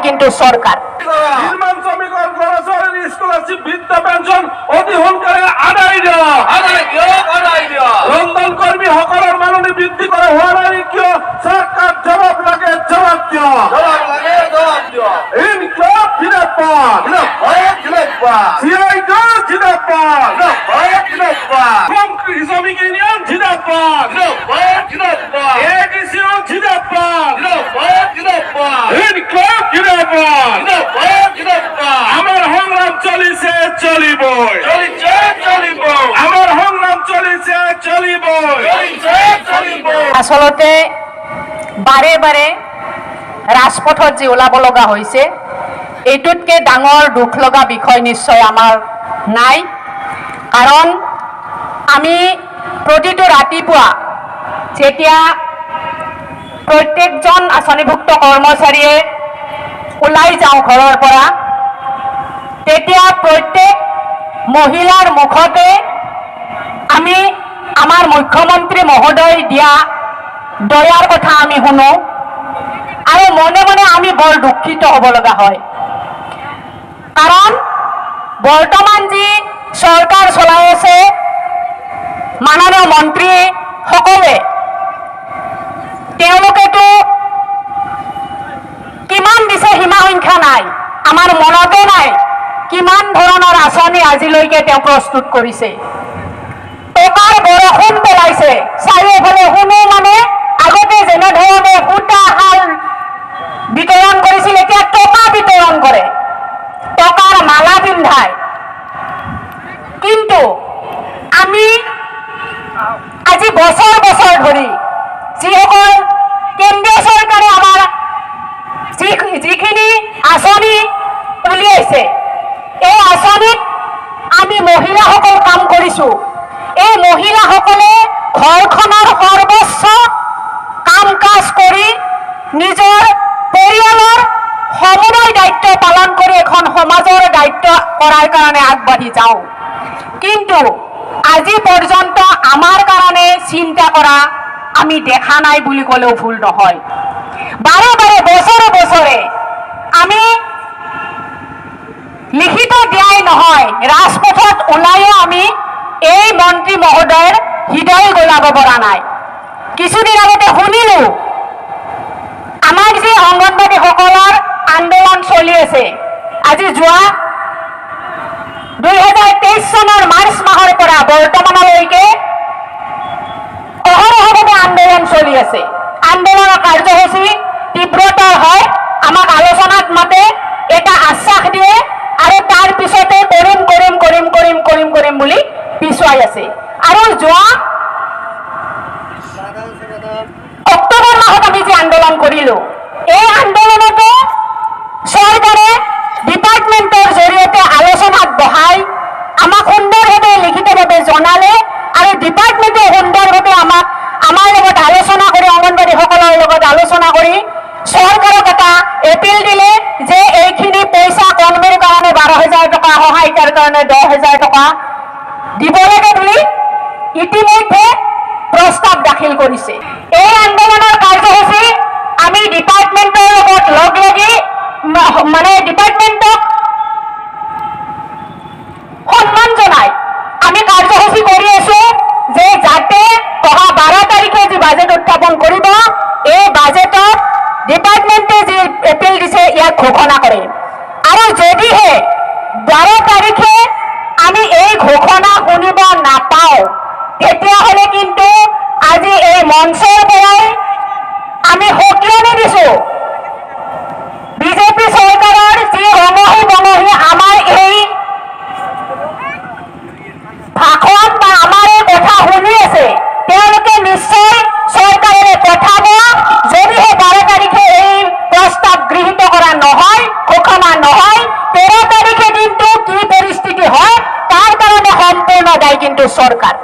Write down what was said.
কিন্তু সরকার। নির্মাণ শ্রমিকের লড়াচড়ের স্কলারশিপ বৃদ্ধা পেনশন অতি সোনকালে আদায় দেওয়া রন্ধন কর্মী সকলের মাননি বৃদ্ধি করে হওয়া নাই কিয় সরকার জবাব লাগে জবাব দেওয়া ইনকলাব জিন্দাবাদ সিআইডি জিন্দাবাদ শ্রমিক ইউনিয়ন জিন্দাবাদ এডিসিও জিন্দাবাদ ইনকলাব জিন্দাবাদ আমার সংগ্রাম চলিছে চলিব আমার সংগ্রাম চলিছে চলিব আসলতে বাৰে বাৰে ৰাজপথত যি ওলাব লগা হৈছে এইটোতকৈ ডাঙৰ দুখ লগা বিষয় নিশ্চয় আমাৰ নাই। কাৰণ আমি প্ৰতিটো ৰাতিপুৱা যেতিয়া প্ৰত্যেকজন আঁচনিভুক্ত কৰ্মচাৰীয়ে ওলাই যাওঁ ঘৰৰ পৰা, তেতিয়া প্ৰত্যেক মহিলাৰ মুখতে আমি আমাৰ মুখ্যমন্ত্ৰী মহোদয় দিয়া দয়াৰ কথা আমি শুনো আৰু মনে মনে আমি বৰ দুখিত হ'ব লগা হয়। কাৰণ বৰ্তমান যি চৰকাৰ চলাই আছে মাননীয় মন্ত্ৰীসকলে, তেওঁলোকেতো কিমান দিছে সীমা সংখ্যা নাই, আমাৰ মনতে নাই কিমান ধৰণৰ আঁচনি আজিলৈকে তেওঁ প্ৰস্তুত কৰিছে। টকাৰ বৰষুণ পেলাইছে চাৰিওফালে। শুনো মানে আগতে যেনেধৰণে সূতা শাল বিতৰণ কৰিছিল, এতিয়া টকা বিতৰণ কৰে, টকাৰ মালা পিন্ধায়। কিন্তু আমি আজি বছৰ বছৰ ধৰি যিসকল কেন্দ্ৰীয় চৰকাৰে আমাৰ যিখিনি আঁচনি উলিয়াইছে, এই আঁচনিত আমি মহিলাসকল কাম কৰিছোঁ। এই মহিলাসকলে ঘৰখনৰ সৰ্বোচ্চ কাম কাজ কৰি নিজৰ পৰিয়ালৰ সমুদায় দায়িত্ব পালন কৰি এখন সমাজৰ দায়িত্ব কৰাৰ কাৰণে আগবাঢ়ি যাওঁ। কিন্তু আজি পৰ্যন্ত আমাৰ কাৰণে চিন্তা কৰা আমি দেখা নাই বুলি ক'লেও ভুল নহয়। বাৰে বাৰে বছৰে বছৰে আমি লিখিত দিয়াই নহয়, ৰাজপথত ওলাইও আমি এই মন্ত্ৰী মহোদয়ৰ হৃদয় গলাব পৰা নাই। কিছুদিন আগতে শুনিলো আমাৰ যি অংগনবাড়ীসকলৰ আন্দোলন চলি আছে, আজি যোৱা 2023 চনৰ মাৰ্চ মাহৰ পৰা বৰ্তমানলৈকে অহৰহভাৱে আন্দোলন চলি আছে। আন্দোলনৰ কাৰ্যসূচী তীব্ৰতৰ হয়, আমাক আলোচনাত মাতে, এটা আশ্বাস দিয়ে আৰু তাৰ পিছতে কৰিম কৰিম কৰিম কৰিম কৰিম কৰিম বুলি পিছুৱাই আছে। আৰু যোৱা অক্টোবৰ মাহত আমি যে আন্দোলন কৰিলো, এই আন্দোলনতো চৰকাৰে ডিপাৰ্টমেণ্টৰ জৰিয়তে আলোচনাত বহাই আমাক সুন্দৰভাৱে লিখিতভাৱে জনালে আৰু ডিপাৰ্টমেণ্টে সুন্দৰভাৱে আমাক আমাৰ লগত আলোচনা কৰি অংগনবাড়ীসকলৰ লগত আলোচনা কৰি চৰকাৰক এটা এপিল দিলে যে এইখিনি পইচা কৰ্মীৰ কাৰণে 12,000 টকা, সহায়িকাৰ কাৰণে 10,000 টকা দিব লাগে বুলি ইতিমধ্যে প্ৰস্তাৱ দাখিল কৰিছে। এই আন্দোলনৰ কাৰ্যসূচী আমি ডিপাৰ্টমেণ্টৰ লগত লগ লাগি মানে ডিপাৰ্টমেণ্টক সন্মান জনাই আমি কাৰ্যসূচী কৰি আছো যে যাতে অহা 12 তাৰিখে যি বাজেট উত্থাপন কৰিব, এই বাজেটত ডিপাৰ্টমেণ্টে যি এপিল দিছে ইয়াক ঘোষণা কৰে। আৰু যদিহে 12 তাৰিখে আমি এই ঘোষণা শুনিব নাপাওঁ, তেতিয়াহ'লে কিন্তু আজি এই মঞ্চৰ পৰাই আমি সকীয়নি দিছো বিজেপি চৰকাৰৰ যি ৰঙহী বঙহী আমাৰ এই ভাষণ বা আমাৰ এই কথা শুনি আছে, তেওঁলোকে নিশ্চয় চৰকাৰে পঠাব। যদিহে 12 তাৰিখে এই প্ৰস্তাৱ গৃহীত কৰা নহয়, ঘোষণা নহয়, 13 তাৰিখে কিন্তু কি পৰিস্থিতি হয় তাৰ কাৰণে সম্পূৰ্ণ দায়ী কিন্তু চৰকাৰ।